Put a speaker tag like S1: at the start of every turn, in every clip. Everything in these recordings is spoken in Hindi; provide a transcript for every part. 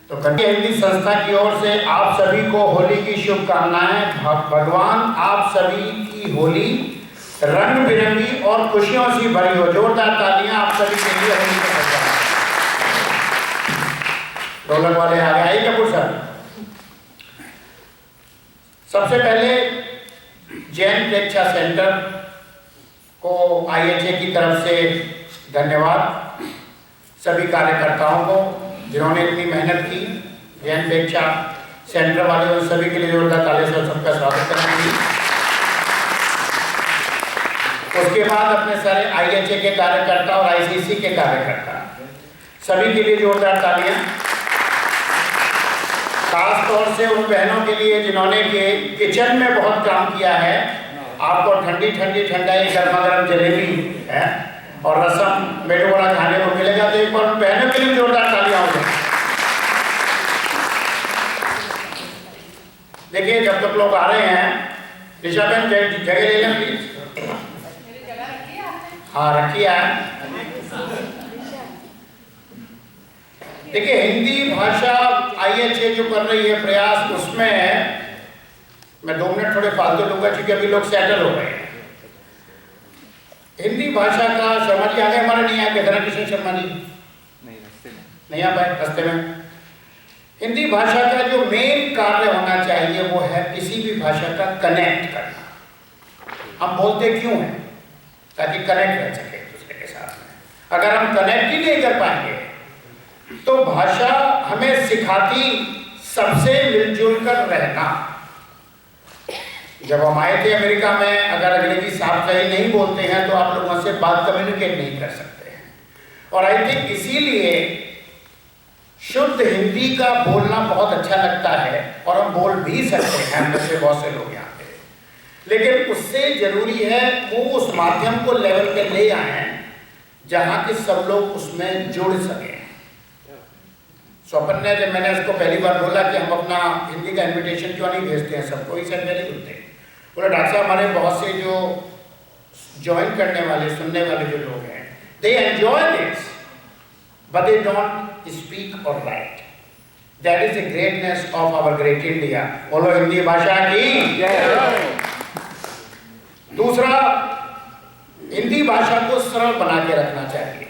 S1: तो कन्या हिंदी संस्था की ओर से आप सभी को होली की शुभकामनाएं। भगवान आप सभी की होली रंग बिरंगी और खुशियों से भरी हो। जोरदार तालियां आप सभी के लिए होली के बजाय। ढोलक वाले आ गए कपूर सर। सबसे पहले जैन प्रेक्षा सेंटर को IHA की तरफ से धन्यवाद। सभी कार्यकर्ताओं को जिन्होंने इतनी मेहनत की। जैन प्रेक्षा सेंटर वाले उन सभी के लिए जोरदार तालियों से सबका स्वागत करेंगे। उसके बाद अपने सारे IHA के कार्यकर्ता और ICC के कार्यकर्ता सभी के लिए जोरदार तालियां। खास तौर से उन बहनों के लिए जिन्होंने किचन में बहुत काम किया है। आपको ठंडी ठंडी ठंडाई गर्मा गर्म जलेबी है और रसम मेरे बड़ा खाने को मिलेगा। तो एक बार उन बहनों के लिए जोरदार तालियां हो जाए। देखिए जब तक लोग आ रहे हैं, ऋषा बहन जगह ले लें प्लीज। हाँ रखिए है। देखिए हिंदी भाषा IHA जो कर रही है प्रयास, उसमें मैं 2 मिनट थोड़े फालतू लूंगा क्योंकि अभी लोग सेटल हो गए हैं। हिंदी भाषा का शर्मा जी आ गए हमारे, नहीं आए किधर किशन शर्मा जी नहीं आ पाए रास्ते में। हिंदी भाषा का जो मेन कार्य होना चाहिए वो है किसी भी भाषा का कनेक्ट करना। हम बोलते क्यों हैं? ताकि कनेक्ट रह सके एक दूसरे के साथ में। अगर हम कनेक्ट ही नहीं कर पाएंगे तो भाषा हमें सिखाती सबसे मिलजुल कर रहना। जब हम आए थे अमेरिका में, अगर अंग्रेजी साफ सही नहीं बोलते हैं तो आप लोगों से बात कम्युनिकेट नहीं कर सकते हैं। और आई थिंक इसीलिए शुद्ध हिंदी का बोलना बहुत अच्छा लगता है और हम बोल भी सकते हैं, हम जैसे बहुत से लोग यहाँ पे। लेकिन उससे जरूरी है वो उस माध्यम को लेवल पे ले आए जहाँ के सब लोग उसमें जुड़ सकें। स्वपन ने जब मैंने उसको पहली बार बोला कि हम अपना हिंदी का इन्विटेशन क्यों नहीं भेजते हैं सबको, ही सब वेरी गुड थे। बोला डॉक्टर साहब हमारे बहुत से जो ज्वाइन करने वाले सुनने वाले जो लोग हैं, they enjoy this but they don't speak और write. That is the greatness of our great India. बोलो हिंदी भाषा की। दूसरा, हिंदी भाषा को सरल बना के रखना चाहिए।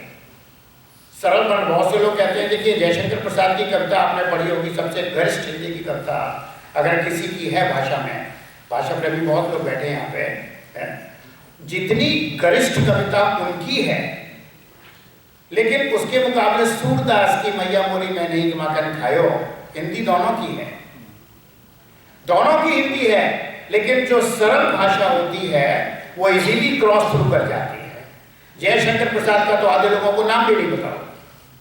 S1: सरल बन, बहुत से लोग कहते हैं, देखिए जयशंकर प्रसाद की कविता आपने पढ़ी होगी, सबसे गरिष्ठ हिंदी की कविता अगर किसी की है भाषा में, भाषा प्रेमी बहुत लोग बैठे हैं यहाँ पे है? जितनी गरिष्ठ कविता उनकी है, लेकिन उसके मुकाबले सूरदास की मैया मोरी में नहीं जमाकर खायो हिंदी दोनों की है। दोनों की हिंदी है, लेकिन जो सरल भाषा होती है वो इजीली क्रॉस थ्रू कर जाती है। जयशंकर प्रसाद का तो आधे लोगों को नाम भी नहीं बताओ।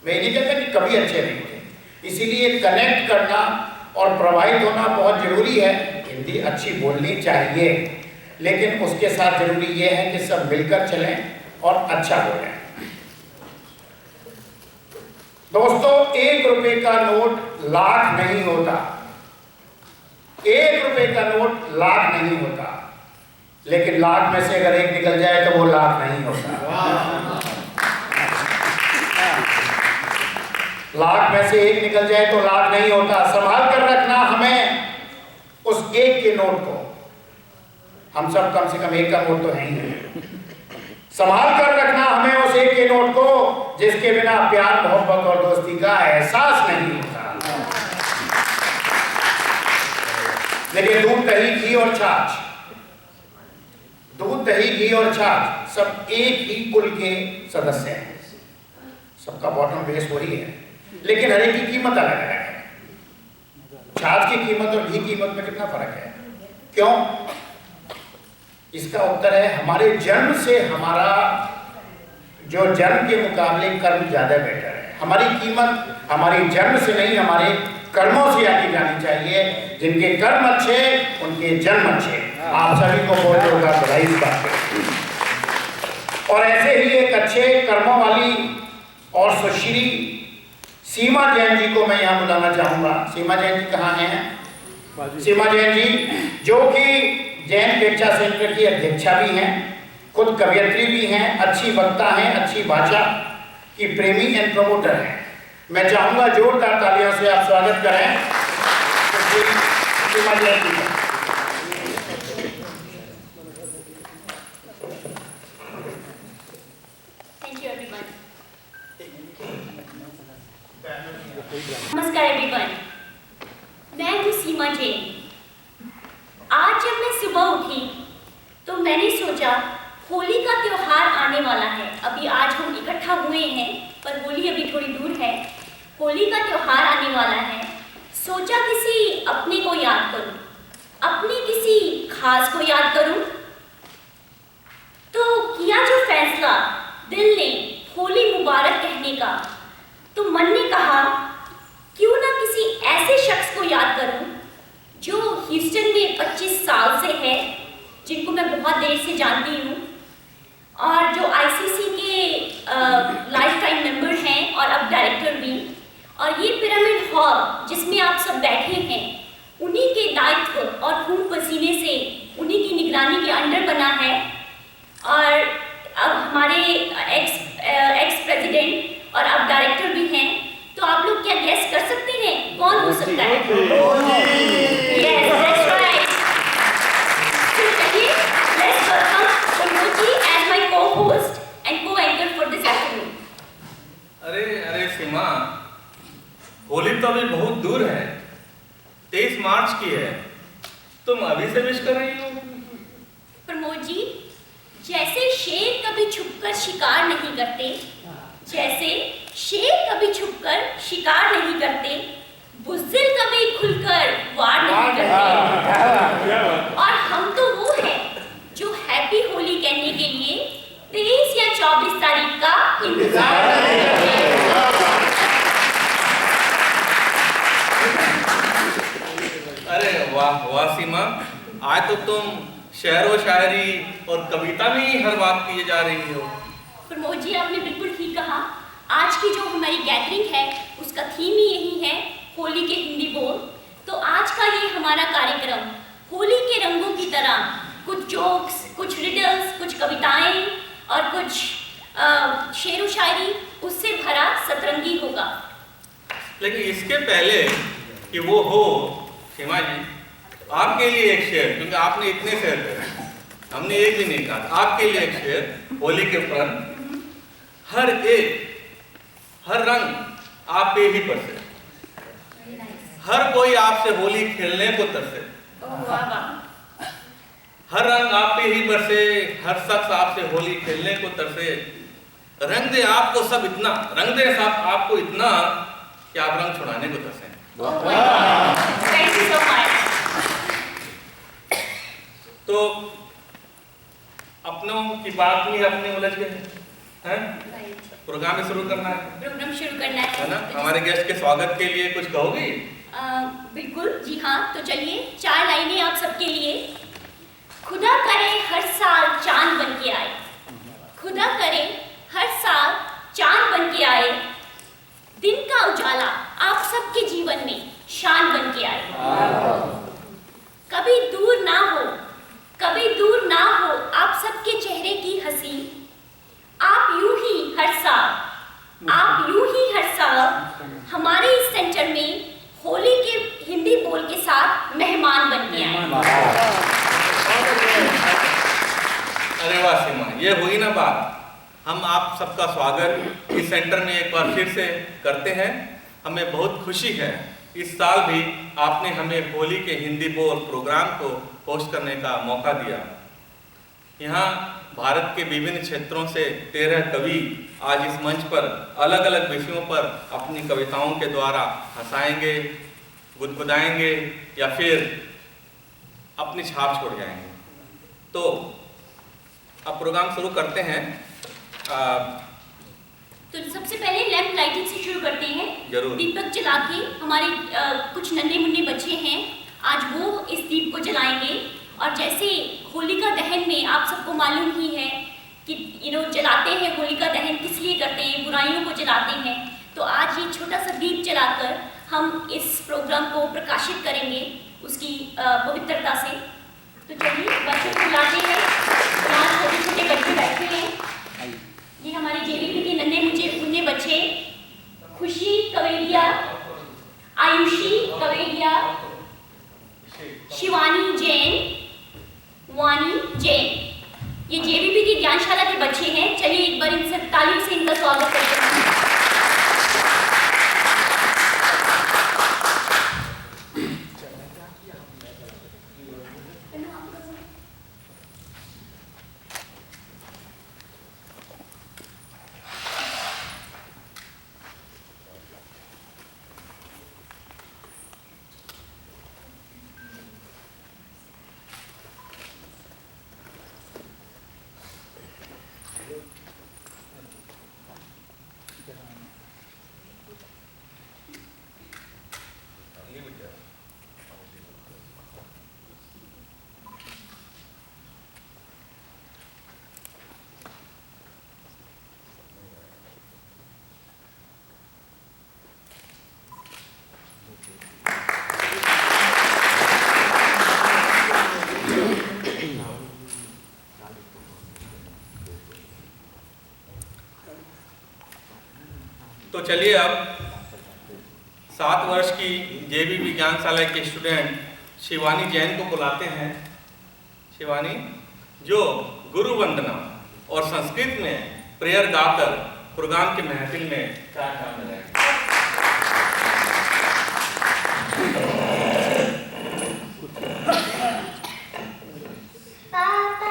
S1: मैं नहीं कहता कि कभी अच्छे नहीं थे। इसीलिए कनेक्ट करना और प्रभावित होना बहुत जरूरी है। हिंदी अच्छी बोलनी चाहिए, लेकिन उसके साथ जरूरी यह है कि सब मिलकर चलें और अच्छा बोलें। दोस्तों 1 रुपए का नोट लाख नहीं होता। 1 रुपए का नोट लाख नहीं होता, लेकिन लाख में से अगर एक निकल जाए तो वो लाख नहीं होता। लाख में से एक निकल जाए तो लाख नहीं होता। संभाल कर रखना हमें उस एक के नोट को। हम सब कम से कम एक का नोट तो है ही है। संभाल कर रखना हमें उस एक के नोट को जिसके बिना प्यार मोहब्बत और दोस्ती का एहसास नहीं होता। लेकिन दूध दही घी और छाछ, दूध दही घी और छाछ सब एक ही कुल के सदस्य हैं। सबका बॉटम बेस वही है, लेकिन हर एक की कीमत अलग अलग है। छाछ की कीमत और घी कीमत में कितना फर्क है? क्यों? इसका उत्तर है हमारे जन्म से हमारा जो जन्म के मुकाबले कर्म ज्यादा बेटर है। हमारी कीमत हमारी जन्म से नहीं, हमारे कर्मों से आगे जानी चाहिए। जिनके कर्म अच्छे उनके जन्म अच्छे। आप सभी को बहुत बहुत बधाई इस बात पे। और ऐसे ही एक अच्छे कर्मों वाली और सुश्री सीमा जैन जी को मैं यहाँ बुलाना चाहूंगा। सीमा जैन जी कहाँ हैं? सीमा जैन जी जो कि जैन प्रेक्षा सेंटर की अध्यक्षा भी हैं, खुद कवयित्री भी हैं, अच्छी वक्ता हैं, अच्छी भाषा की प्रेमी एंड प्रमोटर हैं। मैं चाहूंगा जोरदार तालियों से आप स्वागत करें।
S2: नमस्कार एवरीवन, मैं हूँ सीमा जैन। आज जब मैं सुबह उठी तो मैंने सोचा होली का त्योहार आने वाला है। अभी आज हम इकट्ठा हुए हैं पर होली अभी थोड़ी दूर है। होली का त्योहार आने वाला है, सोचा किसी अपने को याद करूं, अपने किसी खास को याद करूं। तो किया जो फैसला दिल ने होली मुबारक कहने का, तो मन ने कहा क्यों ना किसी ऐसे शख्स को याद करूं जो ह्यूस्टन में 25 साल से है, जिनको मैं बहुत देर से जानती हूँ और जो आईसीसी के लाइफ टाइम मेंबर हैं और अब डायरेक्टर भी। और ये पिरामिड हॉल जिसमें आप सब बैठे हैं, उन्हीं के दायित्व और खून पसीने से उन्हीं की निगरानी के अंडर बना है। और अब हमारे एक्स प्रेसिडेंट और अब डायरेक्टर भी हैं। तो आप लोग क्या गेस कर सकते हैं कौन हो सकता है? Yes, that's right. So चलिए, let's welcome Pulmoji as my co-host and co-anchor for this afternoon.
S3: अरे सीमा, होली तो अभी बहुत दूर है, 23 मार्च की है। तुम अभी से विश कर रही हो?
S2: प्रमोद जी, जैसे शेर कभी छुपकर शिकार नहीं करते, जैसे शेर कभी छुपकर शिकार नहीं करते, बुज़दिल कभी खुलकर वार नहीं करते। और हम तो वो हैं जो हैप्पी होली कहने के लिए 23 या 24 तारीख का इंतजार कर रहे हैं।
S3: अरे वाह वाह सीमा, आज तो तुम शेर व शायरी और कविता में ही हर बात किए जा रही हो।
S2: प्रमोद जी, आपने बिल्कुल ठीक कहा। आज की जो हमारी गैदरिंग है उसका थीम ही यही है, होली के हिंदी बोल। तो आज का ये हमारा कार्यक्रम होली के रंगों की तरह कुछ जोक्स, कुछ रिडल्स, कुछ कविताएं और कुछ शेर व शायरी उससे भरा सतरंगी होगा।
S3: लेकिन इसके पहले कि वो हो सीमा जी, आपके लिए एक शेर, क्योंकि आपने इतने शेर करे, हमने एक भी नहीं कहा। आपके लिए एक शेर होली के ऊपर, हर रंग आप पे ही बरसे, हर कोई आपसे होली खेलने को तरसे, हर रंग आप पे ही बरसे, हर शख्स आपसे होली खेलने को तरसे। रंग दे आपको सब इतना, रंग दे सब आपको इतना कि आप रंग छुड़ाने को तरसे। तो अपनों की बात में अपने उलझ गए हैं। प्रोग्राम शुरू करना है,
S2: प्रोग्राम शुरू करना है
S3: ना? हमारे गेस्ट के स्वागत के लिए कुछ कहोगी?
S2: बिल्कुल जी हाँ। तो चलिए, 4 लाइनें आप सबके लिए। खुदा करे हर साल चांद बन के आए, खुदा करे हर साल चांद बन के आए, दिन का उजाला आप सबके जीवन में शान बन के आए। कभी दूर ना हो, कभी दूर ना हो आप सबके चेहरे की हंसी, आप यूं ही हर साल, आप यूं ही हर साल हमारे इस सेंटर में होली के हिंदी बोल के साथ मेहमान बन के आए।
S3: अरे वाह सीमा, ये हुई ना बात। हम आप सबका स्वागत इस सेंटर में एक बार फिर से करते हैं। हमें बहुत खुशी है, इस साल भी आपने हमें होली के हिंदी बोल प्रोग्राम को होस्ट करने का मौका दिया। यहाँ भारत के विभिन्न क्षेत्रों से 13 कवि आज इस मंच पर अलग अलग विषयों पर अपनी कविताओं के द्वारा हंसाएंगे, गुदगुदाएंगे या फिर अपनी छाप छोड़ जाएंगे। तो अब प्रोग्राम शुरू करते हैं।
S2: तो सबसे पहले लैंप लाइटिंग से शुरू करते हैं।
S3: जरूर।
S2: दीपक जला के हमारे कुछ नन्हे मुन्ने बच्चे हैं, आज वो इस दीप को जलाएंगे। और जैसे होलिका दहन में आप सबको मालूम ही है कि जलाते हैं, होलिका दहन किस लिए करते हैं, बुराइयों को जलाते हैं। तो आज ये छोटा सा दीप जलाकर हम इस प्रोग्राम को प्रकाशित करेंगे उसकी पवित्रता से। तो चलिए बच्चों को बुलाते हैं, यहाँ छोटे छोटे बच्चे बैठे हैं। ये हमारे जेबीपी के नन्हे मुन्ने बच्चे खुशी, कवेरिया, आयुषी कवेरिया, शिवानी जैन, वानी जैन। ये जेबीपी की ज्ञानशाला के बच्चे हैं। चलिए एक बार इनसे तालियों से इनका स्वागत करते हैं।
S3: तो चलिए अब 7 वर्ष की जेबीपी ज्ञानशाला के स्टूडेंट शिवानी जैन को बुलाते हैं। शिवानी जो गुरु वंदना और संस्कृत में प्रेयर गाकर प्रोग्राम के महफिल में क्या काम मिलेगा।
S4: Papa,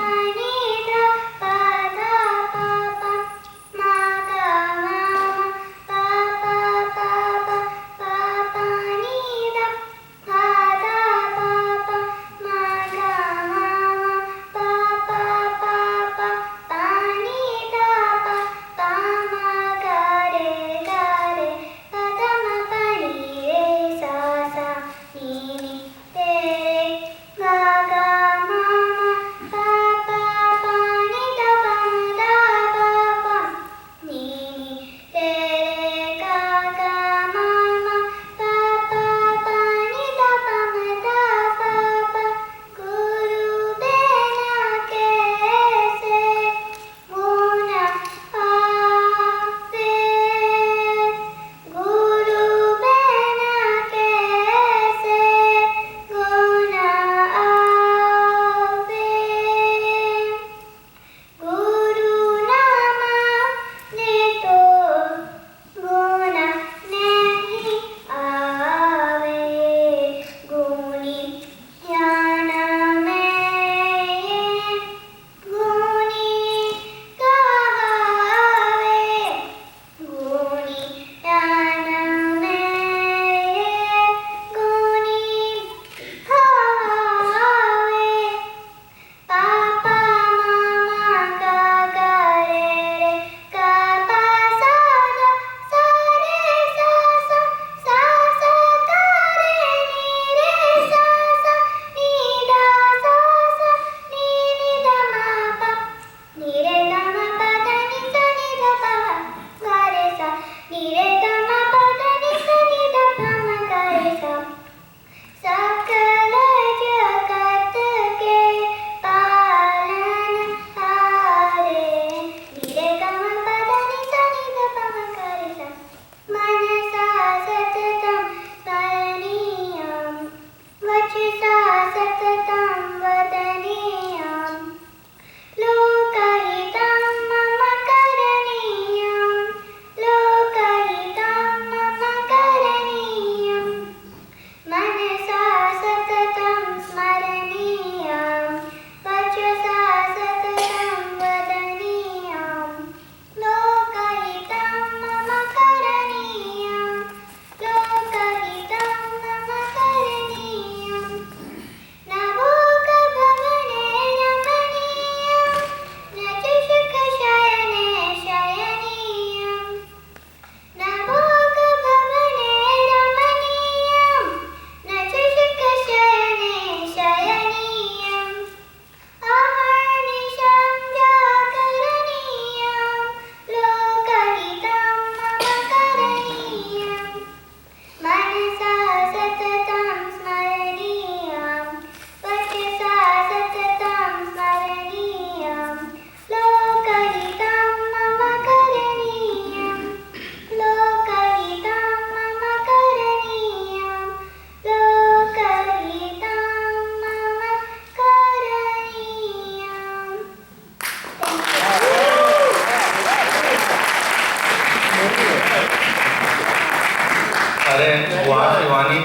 S3: अरे वाह शिवानी,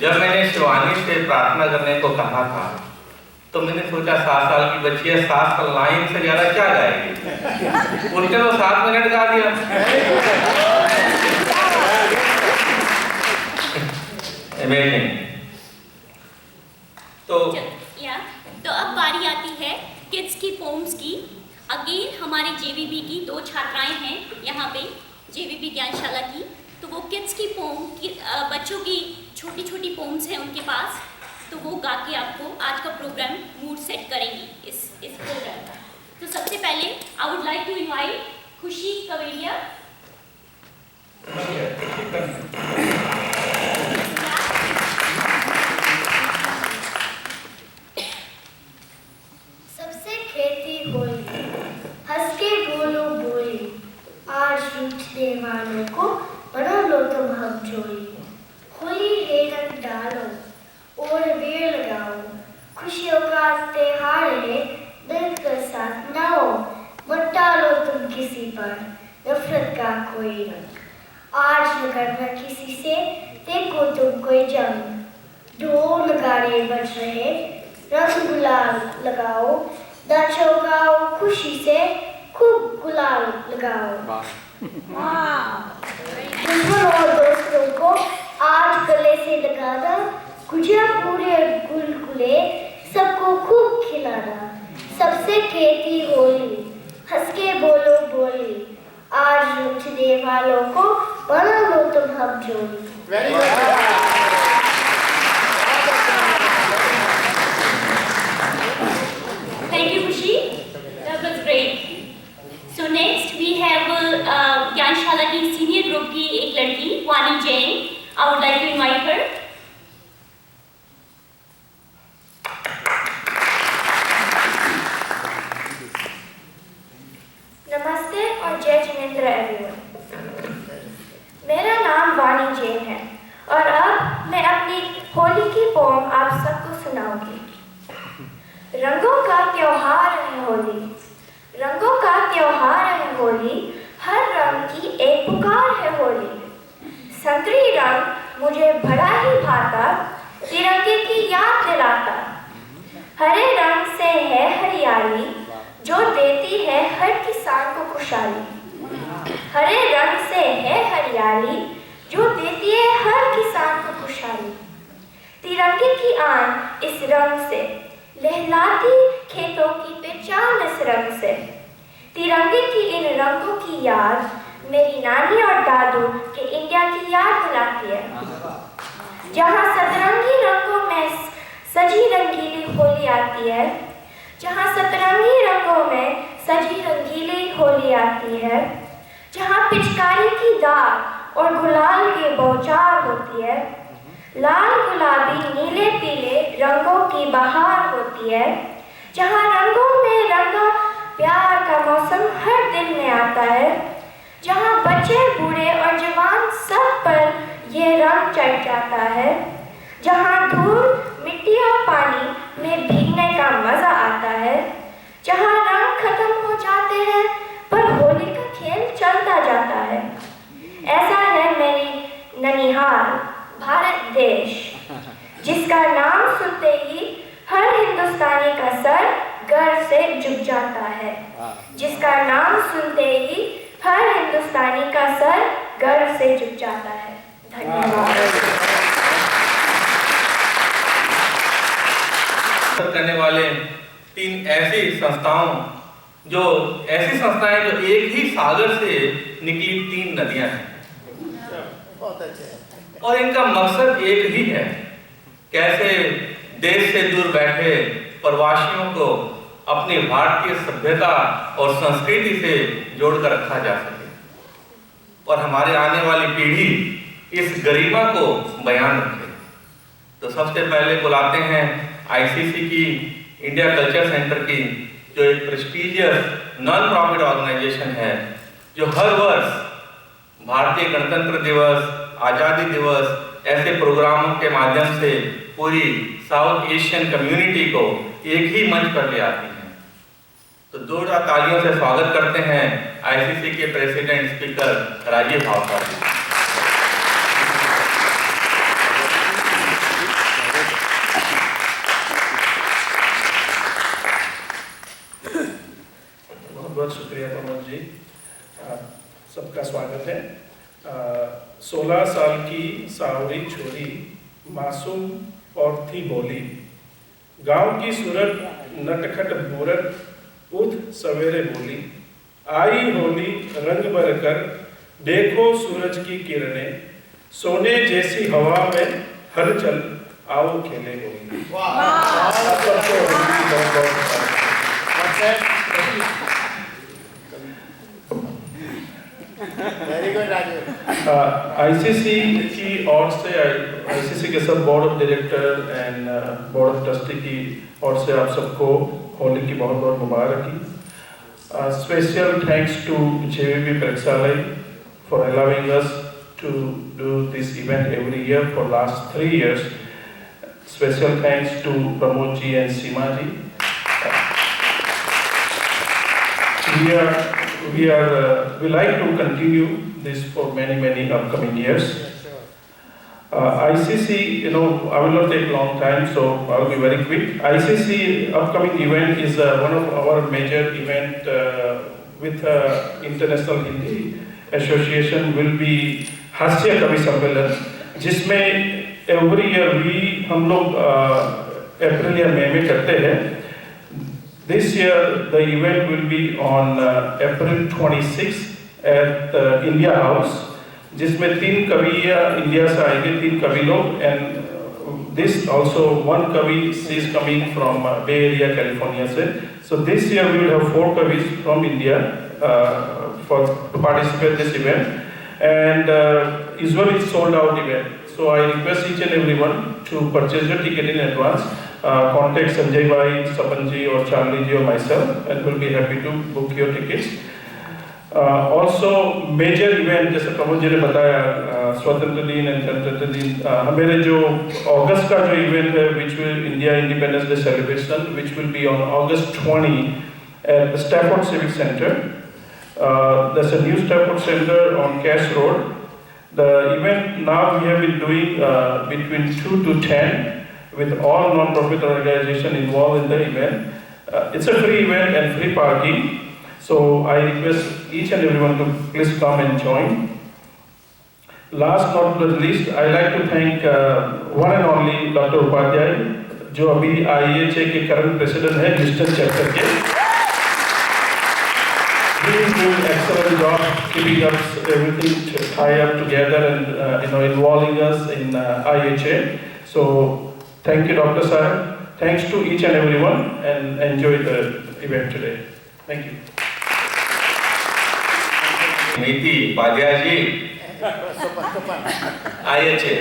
S3: जब मैंने शिवानी से प्रार्थना करने को कहा था तो मैंने सोचा 7 साल की बच्ची है, 7 साल लाइन से ज्यादा क्या गाएगी, उनके तो 7 मिनट गा दिया। अमेजिंग।
S2: तो अब बारी आती है किड्स की पोम्स की। अगेन हमारी जेवीबी की 2 छात्राएं हैं यहाँ पे, जेवीबी ज्ञानशाला की, तो वो किड्स की पोम की बच्चों की छोटी छोटी पोम्स हैं उनके पास, तो वो गा के आपको आज का प्रोग्राम मूड सेट करेंगी इस प्रोग्राम का। तो सबसे पहले I would like to invite Khushi Kaveria.
S4: सबसे खेती होली, हंस के बोलो बोली, आज रूठने वालों को बना लो तुम हम जोड़ी। होली है रंग डालो और बेर लगाओ, खुशियों का त्योहार है, मिलकर साथ मनाओ। मत डालो तुम किसी पर नफरत का कोई रंग, आज न करना किसी से देखो तुम कोई जंग। ढोल नगाड़े बज रहे, रंग गुलाल लगाओ, नाचो गाओ खुशी से, खूब गुलाल लगाओ। दुश्मन और दोस्तों को आज गले से लगाना, गुजिया पूरे गुलगुले सबको खूब खिलाना। सबसे खेती होली, हंस के बोलो बोली, आज रूठने वालों को बना लो तुम हम जोड़ी।
S1: Very good.
S2: Thank you, Khushi. That was great. So next we have ज्ञानशाला की सीनियर ग्रुप की एक लड़की वानी Jain. I would like to invite her.
S4: नमस्ते और जय जिनेंद्र एवरीवन। मेरा नाम वानी जैन है और अब मैं अपनी होली की पोम आप सबको सुनाऊंगी। रंगों का त्योहार है होली, रंगों का त्योहार है होली, हर रंग की एक पुकार है होली। संतरी रंग मुझे बड़ा ही भाता, तिरंगे की याद दिलाता। हरे रंग से है हरियाली, जो देती है हर किसान को खुशहाली। हरे रंग से है हरियाली, जो देती है हर किसान को खुशहाली। तिरंगे की आन इस रंग से, लहलाती खेतों की पहचान इस रंग से। तिरंगे की इन रंगों की याद मेरी नानी और दादू के इंडिया की याद दिलाती है, जहाँ सतरंगी रंगों में सजी रंगीली होली आती है, जहाँ सतरंगी रंगों में सजी रंगीली होली आती है, जहाँ पिचकारी की दाग और गुलाल की बौछार होती है, लाल गुलाबी नीले पीले रंगों की बहार होती है, जहाँ रंगों में रंगा प्यार का मौसम हर दिन में आता है, जहाँ बच्चे बूढ़े और जवान सब पर ये रंग चढ़ जाता है, जहाँ धूल मिट्टी और पानी में भीगने का मजा आता है, जहाँ रंग खत्म हो जाते हैं पर होली का खेल चलता जाता है। ऐसा है मेरी ननिहाल भारत देश, जिसका नाम सुनते ही हर हिंदुस्तानी का सर गर्व से झुक जाता है, जिसका नाम सुनते ही हर हिंदुस्तानी का सर गर्व से झुक जाता है। धन्यवाद।
S3: करने वाले 3 ऐसी संस्थाएं जो एक ही सागर से निकली 3 नदियां हैं,
S1: बहुत अच्छे।
S3: और इनका मकसद एक ही है, कैसे देश से दूर बैठे प्रवासियों को अपनी भारतीय सभ्यता और संस्कृति से जोड़कर रखा जा सके और हमारे आने वाली पीढ़ी इस गरिमा को बयान रखे। तो सबसे पहले बुलाते हैं आईसीसी की इंडिया कल्चर सेंटर की, जो एक प्रेस्टीजियस नॉन प्रॉफिट ऑर्गेनाइजेशन है, जो हर वर्ष भारतीय गणतंत्र दिवस, आज़ादी दिवस ऐसे प्रोग्रामों के माध्यम से पूरी साउथ एशियन कम्युनिटी को एक ही मंच पर ले आती है। तो जोरदार तालियों से स्वागत करते हैं आईसीसी के प्रेसिडेंट स्पीकर राजीव भावसार जी।
S5: 16 साल की सावरी छोरी मासूम और थी बोली, गांव की सूरत नटखट मूरत उठ सवेरे बोली, आई होली रंग भरकर देखो सूरज की किरणें, सोने जैसी हवा में हलचल आओ खेले Holi.
S1: Very good Raju.
S5: ICC की ओर से, आईसीसी के सब board of director and board of trustee की ओर से आप सबको होली की बहुत बहुत मुबारकी। Special thanks to JVP Prakshalay for allowing us to do this event every year for last 3 years. Special thanks to Pramod ji and Seema ji. We like to continue this for many upcoming years. ICC, I will not take long time, so I will be very quick. ICC upcoming event is one of our major event with International Hindi Association will be हास्य कवि सम्मेलन, जिसमें एवरी ईयर हम लोग अप्रैल या मई में करते हैं। This year the event will be on April 26 at India House, जिसमें 3 कवि इंडिया से आएंगे, 3 कवि लोग, and this also one kavi is coming from Bay Area, California से। So this year we will have 4 kavis from India to participate this event, and usually it's sold out event. So I request each and everyone to purchase your ticket in advance. Contact Sanjay bhai, Sapan ji or Charlie ji or myself, and we'll be happy to book your tickets. Also major event जैसे प्रमोद जी ने बताया, स्वतंत्र दिन एंड गणतंत्र दिन, हमारे जो अगस्त का जो इवेंट है which will India Independence Day celebration, which will be on August 20 at the Stafford Civic Center. There's a new Stafford Center on Cass Road. The event now we have been doing between 2 to 10 with all non-profit organizations involved in the event. It's a free event and free parking. So I request each and everyone to please come and join. Last not the least, I like to thank one and only Dr. Upadhyay, जो अभी IHA के current president है Houston chapter के। He is doing excellent job keeping us everything tie up together and involving us in IHA. So thank you, Dr. Sahib. Thanks to each and everyone, and enjoy the event today. Thank you.
S3: नीति Upadhyay ji, IHA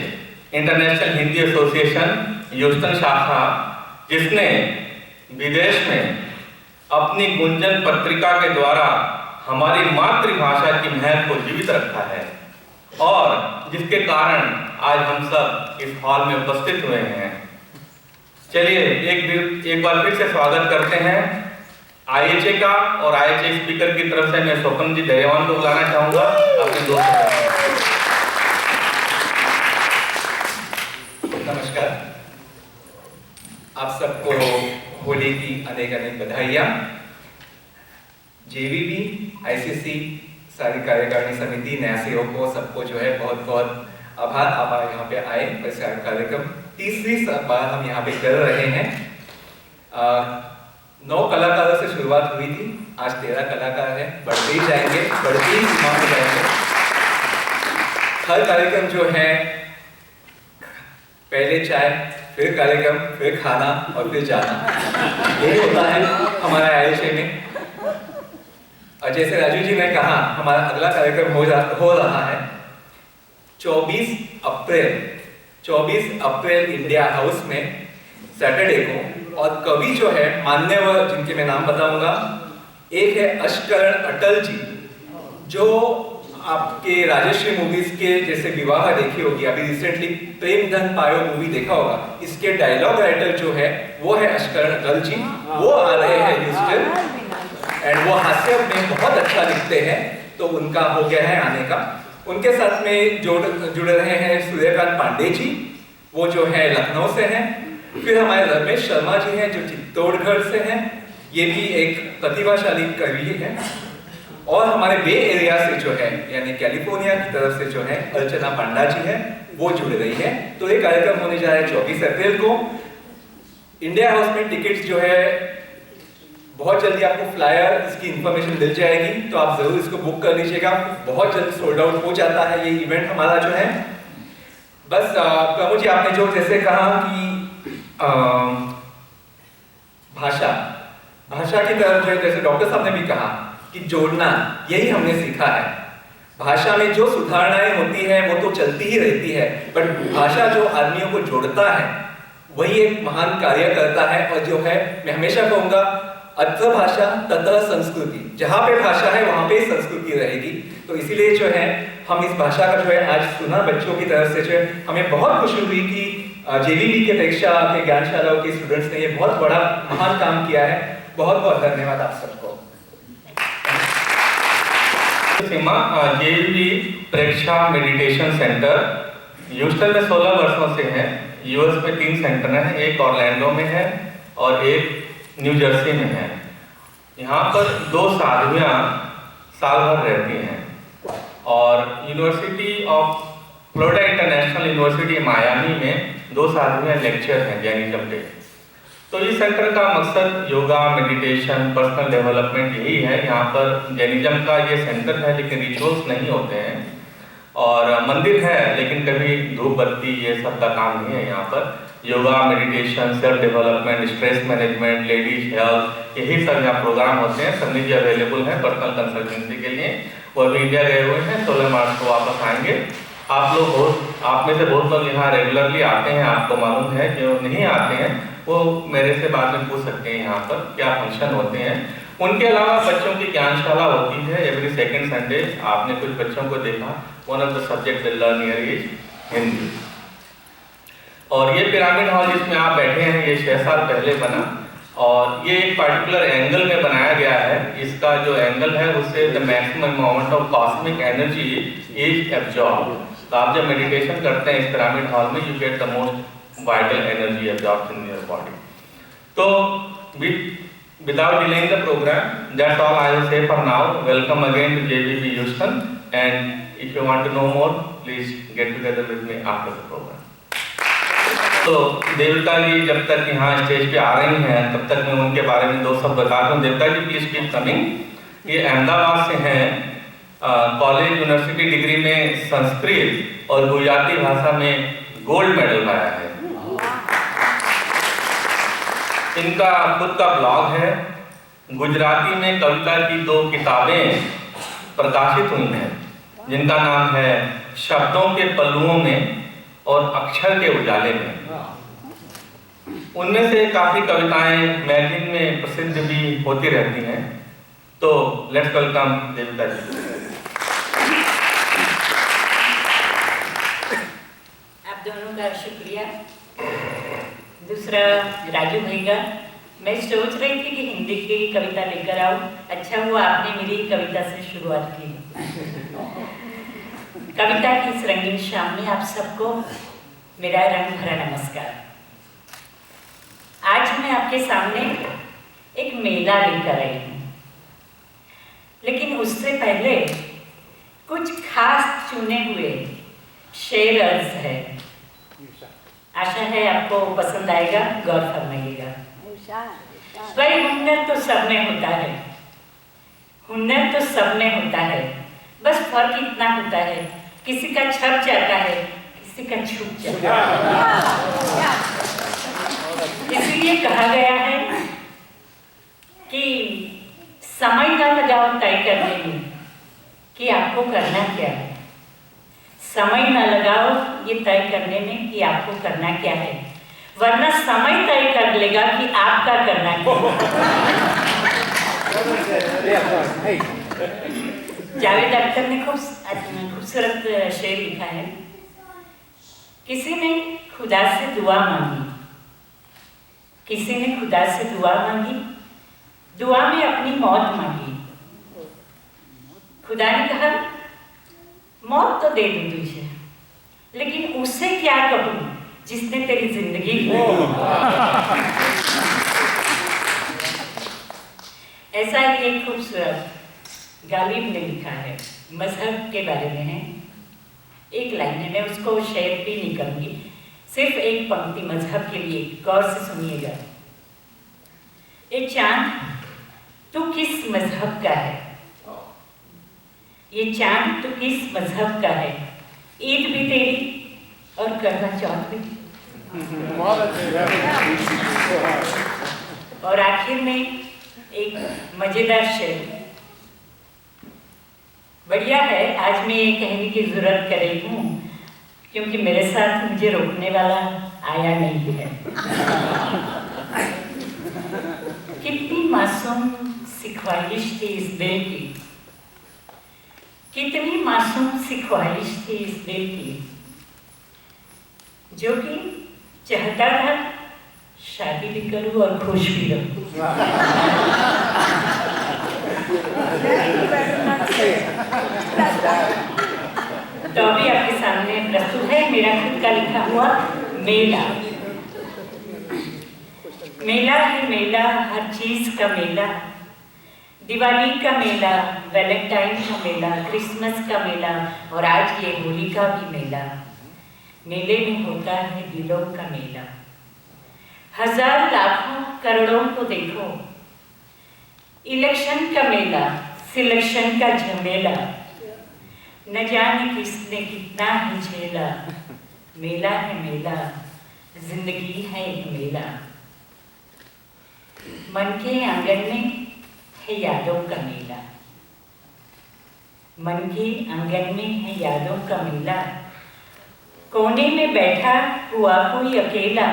S3: international Hindi association Houston शाखा, जिसने विदेश में अपनी गुंजन पत्रिका के द्वारा हमारी मातृभाषा की महक को जीवित रखा है, और जिसके कारण आज हम सब इस हॉल में उपस्थित हुए हैं। चलिए एक बार फिर से स्वागत करते हैं IHA का, और IHA स्पीकर की तरफ से मैं स्वप्न जी दयावान को बुलाना चाहूंगा अपने दोस्त।
S6: नमस्कार, आप सबको होली की अनेक बधाइयाँ। JVP, ICC, सारी कार्यकारिणी समिति, नया सेवकों, सबको जो है बहुत बहुत आभार। आप यहाँ पे आए, इस कार्यक्रम तीसरी बार हम यहाँ पे कर रहे हैं। 9 कलाकारों से शुरुआत हुई थी, आज 13 कलाकार हैं, बढ़ते ही जाएंगे, बढ़ती ही सीमा में जाएंगे। हर कार्यक्रम जो है, पहले चाय, फिर कार्यक्रम, फिर खाना और फिर जाना, यही होता है हमारा IHA में। और जैसे राजू जी ने कहा, हमारा अगला कार्यक्रम हो रहा है 24 अप्रैल इंडिया हाउस में सैटरडे को। और कवि जो है मान्यवर, जिनके मैं नाम बताऊंगा, एक है अश्करण अटल जी, जो आपके राजश्री मूवीज के जैसे विवाह देखी होगी, अभी रिसेंटली प्रेम धन पायो मूवी देखा होगा, इसके डायलॉग राइटर जो है वो है अश्करण अटल जी। वो आ रहे हैं ह्यूस्टन, एंड वो हास्य में बहुत अच्छा लिखते हैं, तो उनका हो गया है आने का। उनके साथ में जुड़ रहे हैं सूर्यकांत पांडे जी, वो जो है लखनऊ से हैं। फिर हमारे रमेश शर्मा जी हैं, जो चित्तौड़गढ़ से हैं, ये भी एक प्रतिभाशाली कवि हैं। और हमारे बे एरिया से जो है यानी कैलिफोर्निया की तरफ से जो है अर्चना पांडा जी है वो जुड़ रही है। तो ये कार्यक्रम होने जा रहा है 24 अप्रैल को इंडिया हाउस में। टिकट्स जो है बहुत जल्दी आपको फ्लायर इसकी इंफॉर्मेशन मिल जाएगी, तो आप जरूर इसको बुक कर लीजिएगा। बहुत जल्द सोल्ड आउट हो जाता है ये इवेंट हमारा जो है। बस प्रमोद जी आपने जो जैसे कहा कि भाषा की तरफ जो है जैसे डॉक्टर साहब ने भी कहा कि जोड़ना, यही हमने सीखा है। भाषा में जो सुधारणाएं होती है वो तो चलती ही रहती है, बट भाषा जो आदमियों को जोड़ता है वही एक महान कार्य करता है। और जो है मैं हमेशा कहूंगा अत्र भाषा ततः संस्कृति, जहाँ पे भाषा है वहाँ पे संस्कृति रहेगी। तो इसीलिए जो है हम इस भाषा का जो है आज सुना बच्चों की तरफ से जो है हमें बहुत खुशी हुई कि जेवीबी के परीक्षा के ज्ञानशालाओं के स्टूडेंट्स ने ये बहुत बड़ा महान काम किया है। बहुत बहुत धन्यवाद आप सबको।
S3: सीमा जेवीबी परीक्षा मेडिटेशन सेंटर ह्यूस्टन में 16 वर्षों से है। यूएस में 3 सेंटर हैं, एक ऑरलैंडो में है और एक न्यू जर्सी में है। यहाँ पर 2 साधवियाँ साल भर रहती हैं और university of Florida international university Miami में 2 साधवियाँ लेक्चर हैं जैनिज्म पे। तो इस सेंटर का मकसद योगा, मेडिटेशन, पर्सनल डेवलपमेंट यही है। यहाँ पर जैनिज्म का ये सेंटर है लेकिन रिचुअल्स नहीं होते हैं और मंदिर है लेकिन कभी धूप बत्ती ये सब का काम नहीं है। यहाँ पर yoga, meditation, self development, stress management, ladies health, यही सब यहाँ प्रोग्राम होते हैं। सबने जी अवेलेबल है पर्सनल कंसल्टेंसी के लिए। वो अभी इंडिया गए हुए हैं, 16 मार्च को वापस आएंगे। आप में से बहुत लोग यहाँ रेगुलरली आते हैं, आपको मालूम है। जो नहीं आते हैं वो मेरे से बाद में पूछ सकते हैं यहाँ पर क्या फंक्शन होते हैं। उनके अलावा बच्चों की ज्ञानशाला होती है एवरी सेकेंड संडे। आपने कुछ बच्चों को देखा, one of the subject they learn here is Hindi. और ये पिरामिड हॉल जिसमें आप बैठे हैं ये 6 साल पहले बना और ये एक पर्टिकुलर एंगल में बनाया गया है। इसका जो एंगल है उससे the maximum amount of cosmic energy is absorb. तो आप जब मेडिटेशन करते हैं इस पिरामिड हॉल में you get the most vital energy absorb in your body. तो without delaying the program, that's all I will say for now. Welcome again to JVB Houston, and if you want to know more, please get together with me after the program. तो देविका जी जब तक यहाँ स्टेज पे आ रही हैं तब तक मैं उनके बारे में 2 शब्द बताता हूँ। देविका जी प्लीज कीप कमिंग। ये अहमदाबाद से हैं, कॉलेज यूनिवर्सिटी डिग्री में संस्कृत और गुजराती भाषा में गोल्ड मेडल पाया है। इनका खुद का ब्लॉग है। गुजराती में कविता की 2 किताबें प्रकाशित हुई हैं जिनका नाम है शब्दों के पल्लुओं में और अक्षर के उजाले में। उनमें से काफी कविताएं मैगजीन में प्रसिद्ध भी होती रहती हैं। तो लेट्स वेलकम देविका जी।
S7: आप दोनों का शुक्रिया। दूसरा राजू भाई का, मैं सोच रही थी कि हिंदी की कविता लेकर आऊं। अच्छा हुआ आपने मेरी कविता से शुरुआत की। कविता की इस रंगीन शाम में आप सबको मेरा रंग भरा नमस्कार। आज मैं आपके सामने एक मेला लेकर आई हूँ, लेकिन उससे पहले कुछ खास चुने हुए शेर अर्ज है। आशा है आपको पसंद आएगा, गौर फरमाइएगा। भाई हुनर तो सब में होता है, हुनर तो सब में होता है, बस फर्क इतना होता है किसी का छप जाता है, किसी का छुप जाता है। इसलिए कहा गया है कि समय न लगाओ तय करने में कि आपको करना क्या है। समय न लगाओ ये तय करने में कि आपको करना क्या है, वरना समय तय कर लेगा कि आपका करना क्या है। जावेद अख्तर ने खूबसूरत शेर लिखा है। किसी ने खुदा से दुआ मांगी, किसी ने खुदा से दुआ मांगी, दुआ में अपनी मौत मांगी। खुदा ने कहा मौत तो दे दूं तुझे, लेकिन उससे क्या कहूं जिसने तेरी जिंदगी ली। ऐसा ही एक खूबसूरत गालिब ने लिखा है, मजहब के बारे में है। एक लाइन है, मैं उसको शेयर भी नहीं करूँगी, सिर्फ एक पंक्ति मजहब के लिए, गौर से सुनिएगा। ए चांद, तू किस मजहब का है? ये चांद तू किस मजहब का है? ईद भी तेरी और करवा चौथ भी। और आखिर में एक मजेदार शेर, बढ़िया है। आज मैं ये कहने की जरूरत कर रही हूँ क्योंकि मेरे साथ मुझे रोकने वाला आया नहीं है। कितनी मासूम सी ख्वाहिश थी इस दिल की, कितनी मासूम सी ख्वाहिश थी इस दिल की, जो कि चाहता था शादी भी करूं और खुश भी रहूं। तो अभी आपके सामने प्रस्तुत है मेरा खुद का लिखा हुआ मेला। मेला है मेला, हर चीज का मेला, दिवाली का मेला, वैलेंटाइन का मेला, क्रिसमस का मेला और आज ये होली का भी मेला। मेले में होता है दिलों का मेला। हजार लाखों करोड़ों को देखो, इलेक्शन का मेला, सिलेक्शन का झमेला, न जाने किसने कितना ही झेला। मेला है मेला, जिंदगी है एक मेला। मन के आंगन में है यादों का मेला, मन के आंगन में है यादों का मेला। कोने में बैठा हुआ कोई अकेला,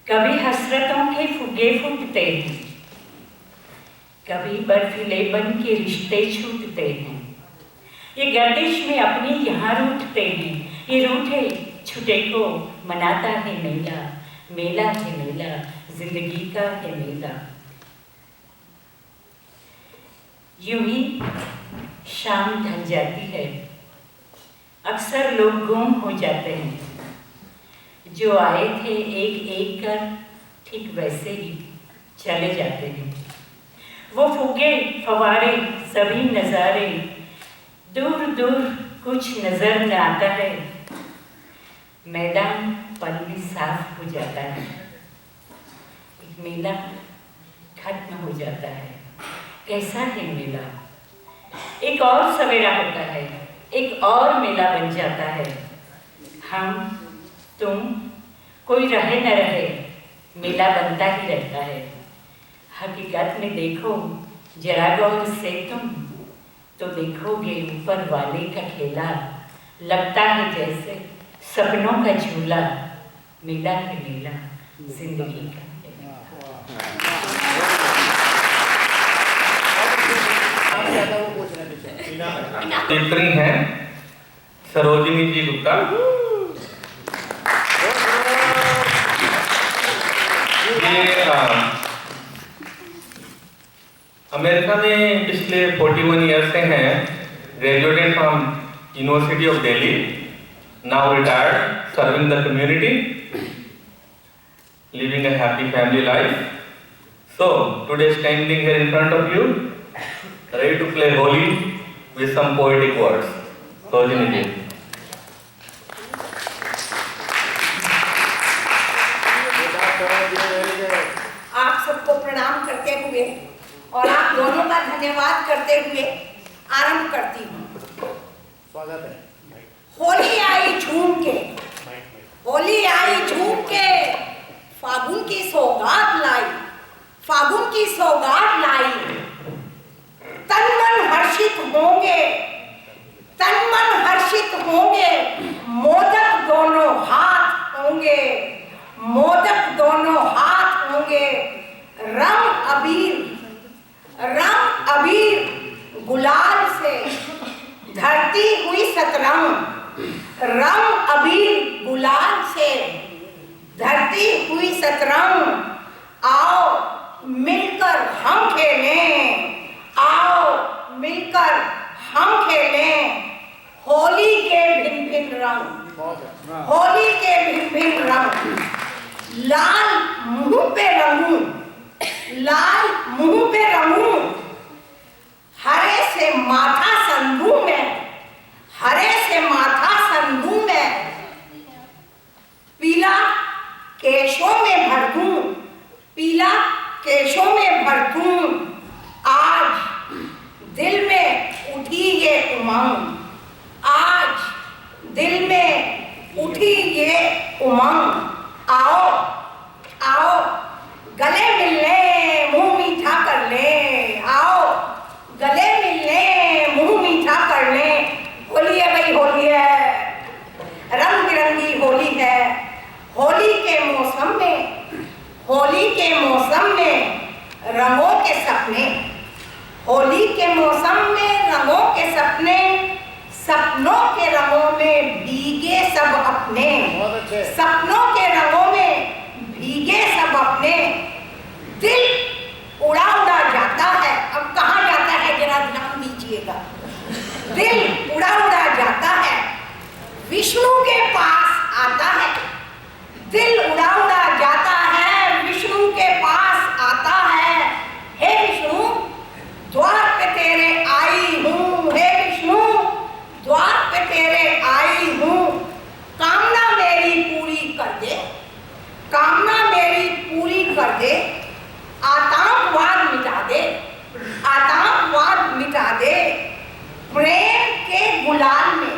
S7: कभी हसरतों के फुगे फूटते हैं, कभी बर्फीले बन के रिश्ते छूटते हैं। ये गर्दिश में अपने यहाँ रूठते हैं, ये रूठे छुटे को मनाता है मेला। मेला है मेला, जिंदगी का है मेला। यूं ही शाम ढल जाती है, अक्सर लोग गुम हो जाते हैं। जो आए थे एक एक कर ठीक वैसे ही चले जाते हैं। वो फुगे फवारे सभी नज़ारे, दूर दूर कुछ नजर न आता है। मैदान पल में साफ हो जाता है, एक मेला खत्म हो जाता है। कैसा है मेला? एक और सवेरा होता है, एक और मेला बन जाता है। हम तुम कोई रहे न रहे, मेला बनता ही रहता है। हकीकत में देखो जरा गौर से तुम, तो देखोगे ऊपर वाले का खेला। लगता है जैसे सपनों का झूला। मेला है मेला, जिंदगी का।
S3: चित्री हैं सरोजिनी जी गुप्ता। ये अमेरिका में पिछले 41 ईयर से हैं, graduated from university of Delhi, now retired, serving the community, living a happy family life. So today standing here in front of you, ready to play Holi with some poetic words. Sarojini ji.
S8: आप सबको प्रणाम करते हुए और आप दोनों का धन्यवाद करते हुए आरंभ करती हूँ।
S1: स्वागत है।
S8: होली आई झूम के, होली आई झूम के, फागुन की सौगात लाई, फागुन की सौगात लाई। तन मन हर्षित होंगे, तन मन हर्षित होंगे, मोदक दोनों हाथ होंगे, मोदक दोनों हाथ होंगे। रंग अबीर गुलाल से धरती हुई सतरंग, रंग अबीर गुलाल से धरती हुई सतरंग। आओ मिलकर हम खेलें, आओ मिलकर हम खेलें। होली के भिन्न भिन्न रंग, होली के भिन्न भिन्न रंग। लाल मुंह पे रंगूं, लाल मुंह पे रंगूं, हरे से माथा संधू में, हरे से माथा संधू में, पीला केशों में भर दूं, पीला केशों में भर दूं। आज दिल में उठी ये उमंग, आज दिल में उठी ये उमंग। आओ आओ गले मिलने मुंह मीठा कर ले, आओ गले मिलने मुंह मीठा कर ले। होली है भाई, होली है, रंग बिरंगी होली है। होली के मौसम में, होली के मौसम में रंगों के सपने, होली के मौसम में रंगों के सपने, सपनों के रंगों में भीगे सब अपने, सपनों के रंगों में भीगे सब अपने। दिल उड़ा उड़ा जाता है, अब कहाँ जाता है जरा ध्यान दीजिएगा। दिल उड़ा उड़ा जाता है, विष्णु के पास आता है। दिल उड़ा उड़ा जाता है, विष्णु के पास आता है। हे विष्णु द्वार पे तेरे आई हूँ, हे विष्णु द्वार पे तेरे आई हूँ। कामना मेरी पूरी कर दे, कामना मेरी पूरी कर दे। आतंकवाद मिटा दे, आतंकवाद मिटा दे। प्रेम के गुलाल में,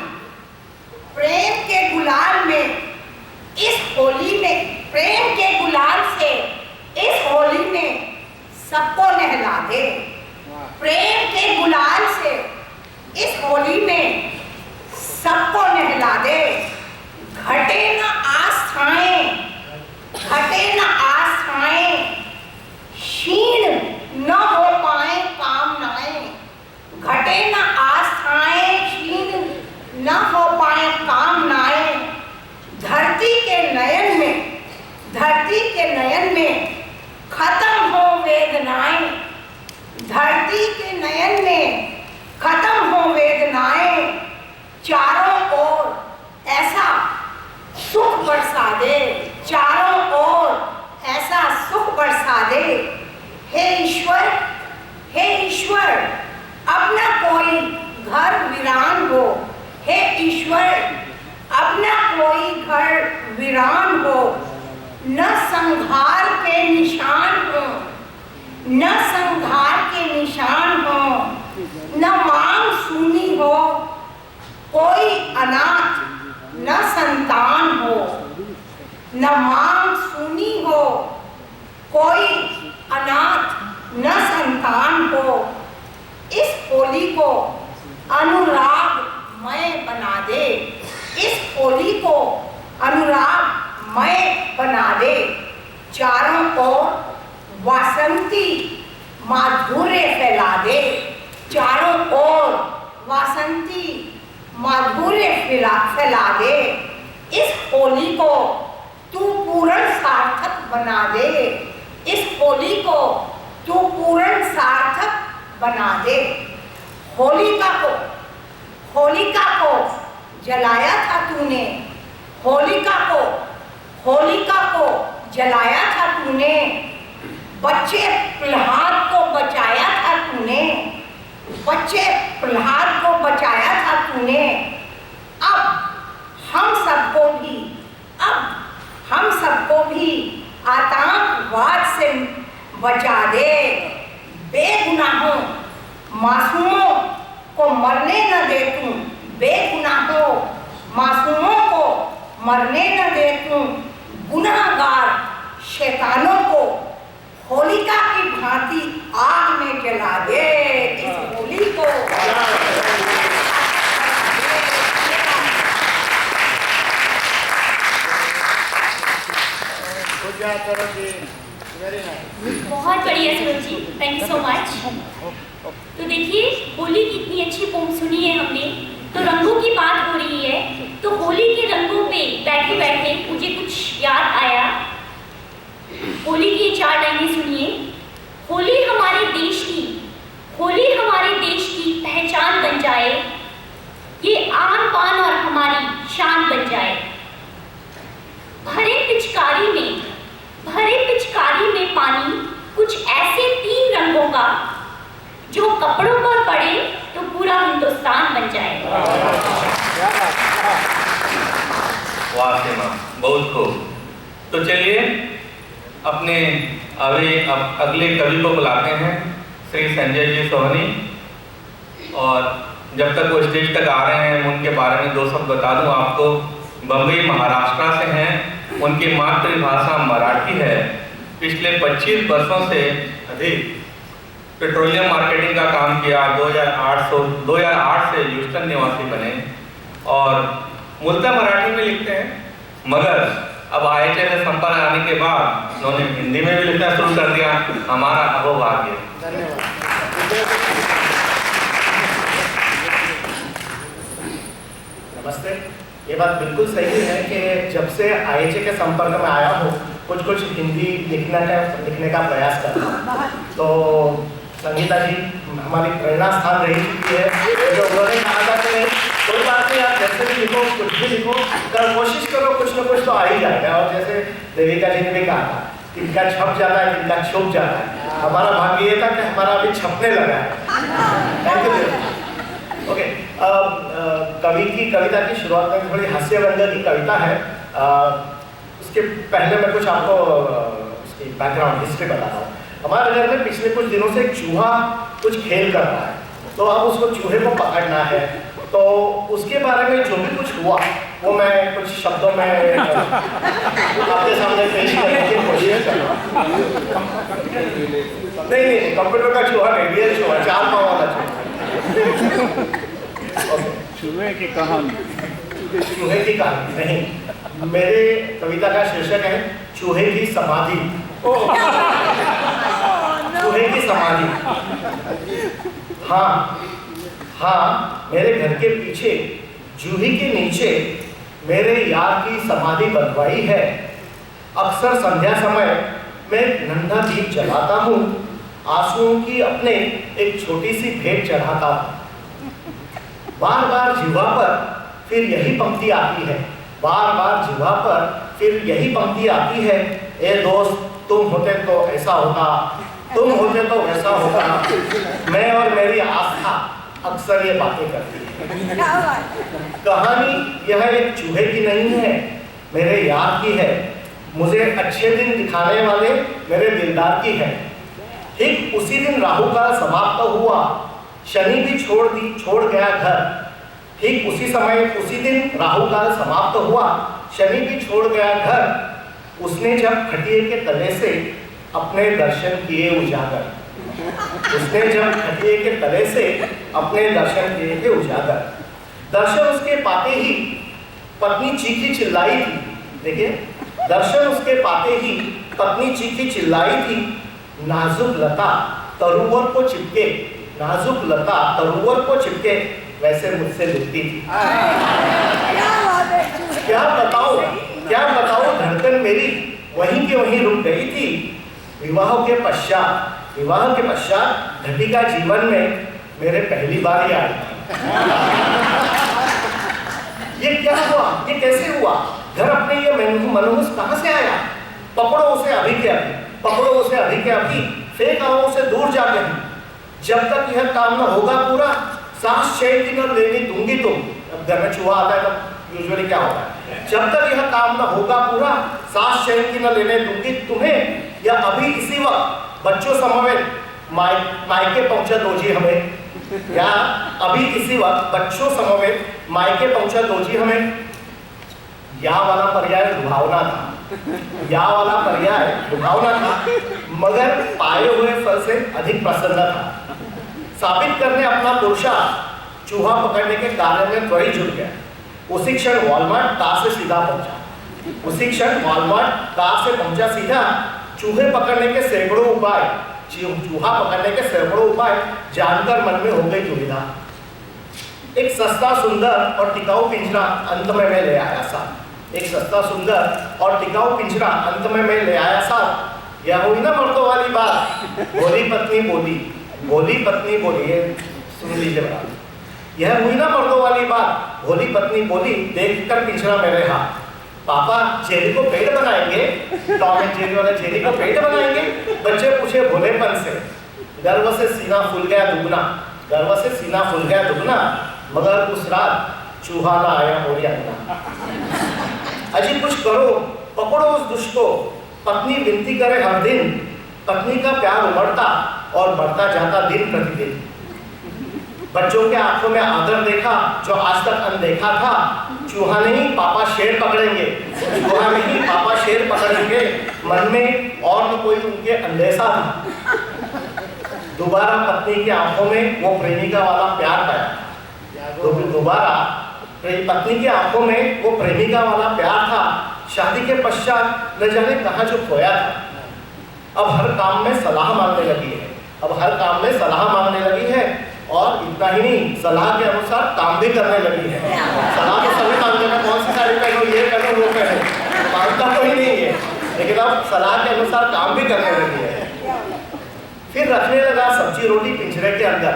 S8: प्रेम के गुलाल में इस होली में, प्रेम के गुलाल से इस होली में सबको नहला दे। प्रेम के गुलाल से इस होली में सबको नहला दे। घटे न आस्थाएं, घटे न आस्थाएं, क्षीण न हो पाए कामनाएं। घटे न आस्थाएं, क्षीण न हो पाए कामनाएं। धरती के नयन में, धरती के नयन में खत्म हो वेदनाएं। धरती के नयन में खत्म हो वेदनाएं। चारों ओर ऐसा सुख बरसा दे, चारों ओर ऐसा सुख बरसा दे। हे ईश्वर, हे ईश्वर अपना कोई घर वीरान हो, हे ईश्वर अपना कोई घर वीरान हो। न संहार के निशान हो, न संहार के निशान हो। न मांग सुनी हो, कोई अनाथ न संतान हो। न मांग सुनी हो, कोई अनाथ न संतान हो। इस होली को अनुरागमय बना दे, इस होली को अनुरागमय बना दे। चारों ओर वासंती माधुर्य फैला दे, चारों ओर वासंती माधुर्य फैला दे। इस होली को तू पूर्ण सार्थक बना दे, इस होली को तू पूर्ण सार्थक बना दे। होलिका को जलाया था तूने, होलिका को जलाया था तूने। बच्चे प्रहलाद को बचाया था तूने, बच्चे प्रहलाद को बचाया था तूने। अब हम सबको भी आतंकवाद से बचा दे। बेगुनाहों मासूमों को मरने न दे तू, बेगुनाहों मासूमों को मरने न दे तू। गुनाहगार शैतानों को होलिका की भांति आग में जला दे। इस होली को
S2: बहुत बढ़िया Saroj ji, thank you so much. तो देखिए होली की इतनी अच्छी पोम सुनी है हमने, तो रंगों की बात हो रही है, तो होली के रंगों पे बैठे बैठे मुझे कुछ याद आया। होली की 4 लाइनें सुनिए। होली हमारे देश की, होली हमारे देश की पहचान बन जाए, ये आन पान और हमारी शान बन जाए। भरे पिचकारी में पानी कुछ ऐसे 3 रंगों का जो कपड़ों पर पड़े तो पूरा हिंदुस्तान बन जाए।
S3: वाह सीमा, बहुत खूब। तो चलिए अपने अगले कवि को बुलाते हैं, श्री संजय जी सोहनी। और जब तक वो स्टेज तक आ रहे हैं, उनके बारे में दो शब्द बता दूं आपको। बम्बई महाराष्ट्र से हैं, उनकी मातृभाषा मराठी है। पिछले 25 वर्षों से अधिक पेट्रोलियम मार्केटिंग का काम किया। 2008 से ह्यूस्टन निवासी बने और मूलतः मराठी में लिखते हैं, मगर अब IHA में संपर्क आने के बाद उन्होंने हिंदी में भी लिखना शुरू कर दिया। हमारा अहोभाग्य।
S9: नमस्ते। ये बात बिल्कुल सही है कि जब से IHA के संपर्क में आया हूँ, कुछ हिंदी लिखने का प्रयास कर रहा हूँ। तो संगीता जी हमारी प्रेरणा स्थान रही चुकी है। जो उन्होंने कहा था कि कोई बात नहीं, आप जैसे भी लिखो, कुछ भी लिखो, कोशिश करो, कुछ ना कुछ तो आ ही जाएगा। और जैसे देविका जी ने भी कहा था, इनका छप जाता है, इनका छुप जाता है। हमारा भाग्य ये था कि हमारा अभी छपने लगा है। Thank you. ओके, कवि की कविता की शुरुआत में थोड़ी हास्यव्यंग्य की कविता है। उसके पहले मैं कुछ आपको उसकी बैकग्राउंड हिस्ट्री बता रहा हूँ। हमारे घर में पिछले कुछ दिनों से एक चूहा कुछ खेल कर रहा है, तो अब उसको चूहे को पकड़ना है। तो उसके बारे में जो भी कुछ हुआ वो मैं कुछ शब्दों में आपके सामने पेश करने की कोशिश कर रहा हूँ। नहीं, कंप्यूटर का चूहा नहीं, रियल चूहा, 4 पाँव वाला चूहा।
S5: चूहे की कहानी।
S9: चूहे की कहानी नहीं, मेरे कविता का शीर्षक है चूहे की समाधि। चूहे की समाधि। हाँ, मेरे घर के पीछे जूही के नीचे मेरे यार की समाधि बनवाई है। अक्सर संध्या समय मैं नन्हा दीप जलाता हूँ, आंसुओं की अपने एक छोटी सी भेंट चढ़ाता हूँ। बार बार जिह्वा पर फिर यही पंक्ति आती है, बार बार जिह्वा पर फिर यही पंक्ति आती है, ए दोस्त तुम होते तो ऐसा होता, तुम होते तो वैसा होता। मैं और मेरी आस्था अक्सर ये बातें करती है। कहानी यह एक चूहे की नहीं है, मेरे यार की है। मुझे अच्छे दिन दिखाने वाले मेरे दिलदार की है। ठीक उसी दिन राहु काल समाप्त हुआ, शनि भी छोड़ गया घर। ठीक उसी समय उसी दिन राहु काल समाप्त हुआ, शनि भी छोड़ गया घर। उसने जब खटिये के तले से अपने दर्शन किए उजागर, उसने जब खटिये के तले से अपने दर्शन किए थे उजागर। दर्शन उसके पाते ही पत्नी चीखी चिल्लाई थी। देखिए, दर्शन उसके पाते ही पत्नी चीखी चिल्लाई थी, नाजुक लता तरुवर को चिपके, नाजुक लता तरुवर को चिपके वैसे मुझसे लिखती थी। क्या बताऊं धड़कन मेरी वहीं के वहीं रुक गई थी। विवाह के पश्चात घटिका जीवन में मेरे पहली बार ही आई। ये क्या हुआ, ये कैसे हुआ? घर अपने ये मनहूस कहाँ से आया? पकड़ो उसे अभी के अभी, पकड़ो उसे अभी के अभी, फेंक आओ उसे दूर जा कहीं। जब तक यह काम न होगा पूरा, सांस चैन की न लेनी दूंगी तुम। अब घर में चूहा आता है तब यूजुअली क्या होता है, जब तक यह काम न होगा पूरा, सांस चैन की न लेने दूंगी तुम्हें। या अभी इसी वक्त बच्चों समवेत मायके पहुंचा दो जी हमें, या अभी इसी वक्त बच्चों समवेत मायके पहुंचा दो जी हमें। या वाला पर्याय लुभावना था, या वाला पर्याय लुभावना था, मगर पाए हुए फल से अधिक प्रसन्न था। साबित करने अपना पुरुषार्थ चूहा पकड़ने के कार्य में त्वरित जुट गया। उसी क्षण वॉलमार्ट कार से सीधा पहुंचा, उसी क्षण वॉलमार्ट कार से पहुंचा सीधा। चूहे पकड़ने के सैकड़ों उपाय, चूहा पकड़ने के सैकड़ों उपाय जानकर मन में हो गई दुविधा। एक सस्ता सुंदर और टिकाऊ पिंजरा अंत में मैं ले आया साथ, एक सस्ता सुंदर और टिकाऊ पिंजरा अंत में मैं ले आया साथ। यह हुई ना मर्दों वाली बात, भोली पत्नी बोली, भोली पत्नी बोली, ये सुन लीजिए बात। यह हुई ना मर्दों वाली बात, भोली पत्नी बोली, देखकर पिंजरा मेरे हाथ। पापा जेरी को पेट बनाएंगे, टॉम एंड जेरी वाले जेरी को पेट बनाएंगे? बच्चे पूछे भोलेपन से। गर्व से सीना फूल गया दुगना, गर्व से सीना फूल गया दुगना, मगर उस रात चूहा ना आया मोरी अंगना। अजी कुछ करो, पकड़ो उस दुष्ट को, पत्नी विनती करे हर दिन, पत्नी का प्यार उमड़ता और बढ़ता जाता दिन प्रतिदिन। बच्चों के आंखों में आदर देखा जो आज तक अनदेखा था, चूहा नहीं पापा शेर पकड़ेंगे, चूहा नहीं पापा शेर पकड़ेंगे, मन में और न कोई उनके अंदेशा था। दोबारा पत्नी की आंखों में वो प्रेमिका वाला प्यार पाया, दोबारा पत्नी की आंखों में वो प्रेमिका वाला प्यार था, शादी के पश्चात न जाने कहाँ जो खोया था। अब हर काम में सलाह मांगने लगी है, अब हर काम में सलाह मांगने लगी है, और इतना ही नहीं, सलाह के अनुसार काम भी करने लगी है। सलाह तो सभी मांगते हैं, कौन सी साड़ी पहनो, ये पहनो, वो पहनो, मांगता कोई नहीं है, लेकिन अब सलाह के अनुसार काम भी करने लगी है। फिर रखने लगा सब्जी रोटी पिंजरे के अंदर,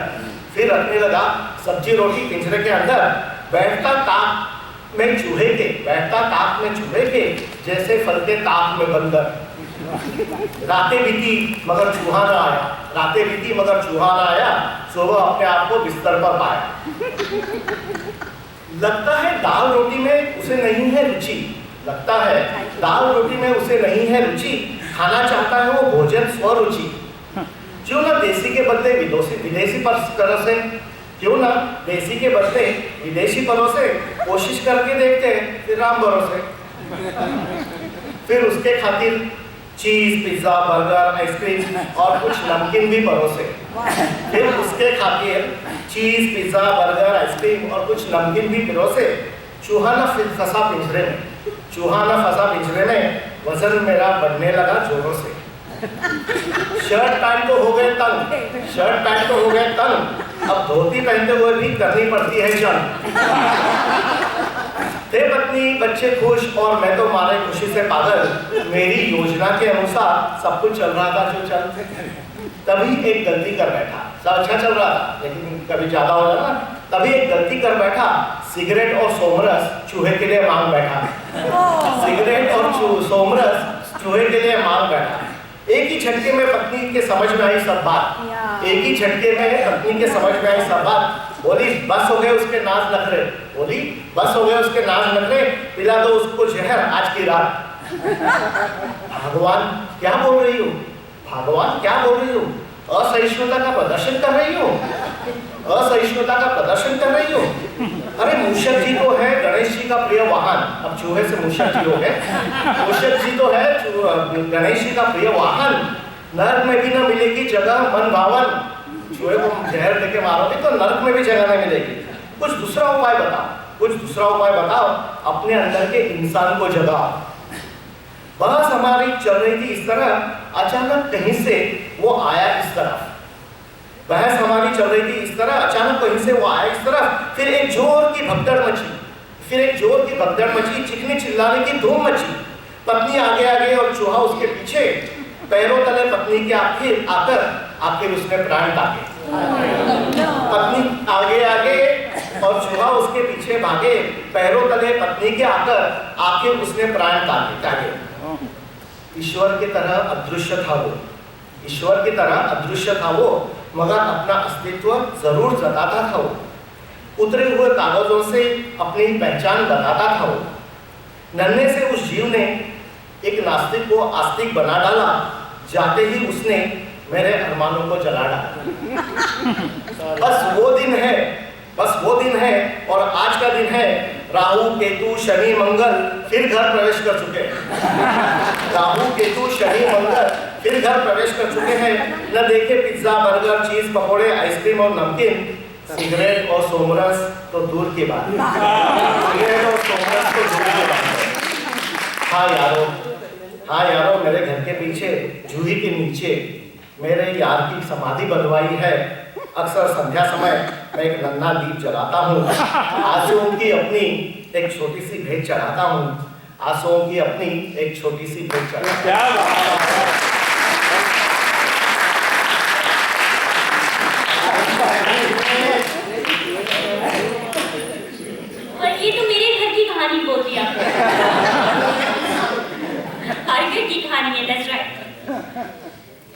S9: फिर रखने लगा सब्जी रोटी पिंजरे के अंदर, बैठता ताक में चूहे के, बैठता ताक में चूहे के, जैसे फल के ताक में बंदर। रातें बीती मगर चूहा ना आया, रातें बीती मगर चूहा ना आया, सुबह अपने आप को बिस्तर पर पाया। लगता है दाल रोटी में उसे नहीं है रुचि, लगता है दाल रोटी में उसे नहीं है रुचि, खाना चाहता है वो भोजन स्वरुचि। क्यों ना देसी के बदले विदेशी पर से, क्यों ना देसी के बदले विदेशी परों से कोशिश करके देखते हैं, फिर राम भरोसे। फिर उसके खातिर चीज, पिज्जा, बर्गर, आइसक्रीम और कुछ नमकीन भी परोसे। फिर उसके खातिर चीज, पिज्जा, बर्गर, आइसक्रीम और कुछ नमकीन भी परोसे। चूहा न फिर फंसा पिंजरे में, चूहा न फंसा पिंजरे में, वजन मेरा बढ़ने लगा जोरों से। शर्ट पैंट तो हो गए तंग, शर्ट पैंट तो हो गए तंग, अब धोती पहनते हुए भी करनी पड़ती है जंग। थे पत्नी बच्चे खुश और मैं तो मारे खुशी से पागल, मेरी योजना के अनुसार सब कुछ चल रहा था जो चल। तभी एक गलती कर बैठा, सब अच्छा चल रहा था लेकिन कभी ज्यादा हो जाना, तभी एक गलती कर बैठा, सिगरेट और सोमरस चूहे के लिए मांग बैठा। सिगरेट और सोमरस चूहे के लिए मांग बैठा। एक ही झटके में पत्नी के समझ में आई सब बात, एक ही झटके में पत्नी के समझ में आई सब बात। बोली बस हो गए उसके नाज नखरे, बोली बस हो गए उसके नाज नखरे, पिला दो उसको जहर आज की रात। भगवान क्या बोल रही हो, भगवान क्या बोल रही हो, असहिष्णुता का प्रदर्शन कर रही हो, असहिष्णुता का प्रदर्शन कर रही हो। अरे मूषक जी तो है गणेश जी का प्रिय वाहन, अब चूहे से मूषक जी हो गए, मूषक जी तो है गणेश जी का प्रिय वाहन, नर्क में भी न मिलेगी जगह मन भावन। चूहे को जहर देके मारोगे तो नर्क में भी जगह नहीं मिलेगी। कुछ दूसरा उपाय बताओ, कुछ दूसरा उपाय बताओ, अपने अंदर के इंसान को जगाओ। बहस हमारी चल रही थी इस तरह, अचानक कहीं से वो आया इस तरफ। बहस हमारी चल रही थी इस तरह, अचानक कहीं से वो आया इस तरफ। फिर एक जोर की भगदड़ मची, फिर एक जोर की भगदड़ मची, चीखने चिल्लाने की धूम मची। पत्नी आगे आगे और चूहा उसके पीछे, पैरों तले पत्नी के आखिर उसने प्राण ताके। पत्नी आगे आगे और चूहा उसके पीछे भागे, पैरों तले पत्नी के आखिर उसने प्राण ताके। ईश्वर की तरह अदृश्य था वो, ईश्वर की तरह अदृश्य था वो, मगर अपना अस्तित्व जरूर जताता था वो। उतरे हुए कागजों से अपनी पहचान बताता था वो। नन्हे से उस जीव ने एक नास्तिक को आस्तिक बना डाला, जाते ही उसने मेरे अरमानों को जला डाला। बस वो दिन है, बस वो दिन है और आज का दिन है। राहु केतु शनि मंगल फिर घर प्रवेश कर चुके हैं, राहु केतु शनि मंगल फिर घर प्रवेश कर चुके हैं। न देखे पिज्जा, बर्गर, चीज, पकोड़े, आइसक्रीम और नमकीन, सिगरेट और सोमरस तो दूर की बात, सिगरेट और सोमरस तो दूर की बात है। हाँ यारो, मेरे घर के पीछे जूही के नीचे मेरे यार की समाधि बनवाई है। अक्सर संध्या समय मैं एक नन्हा दीप जलाता हूँ, आंसुओं की अपनी एक छोटी सी भेंट चढ़ाता हूँ, आंसुओं की अपनी एक छोटी सी भेंट चढ़ाता हूँ।
S2: और ये तो मेरे घर की कहानी बोल दी आपने। हर घर की कहानी है, that's right।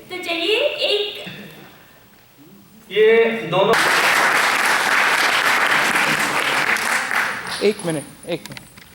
S2: तो चलिए एक
S6: ये दोनों
S10: एक मिनट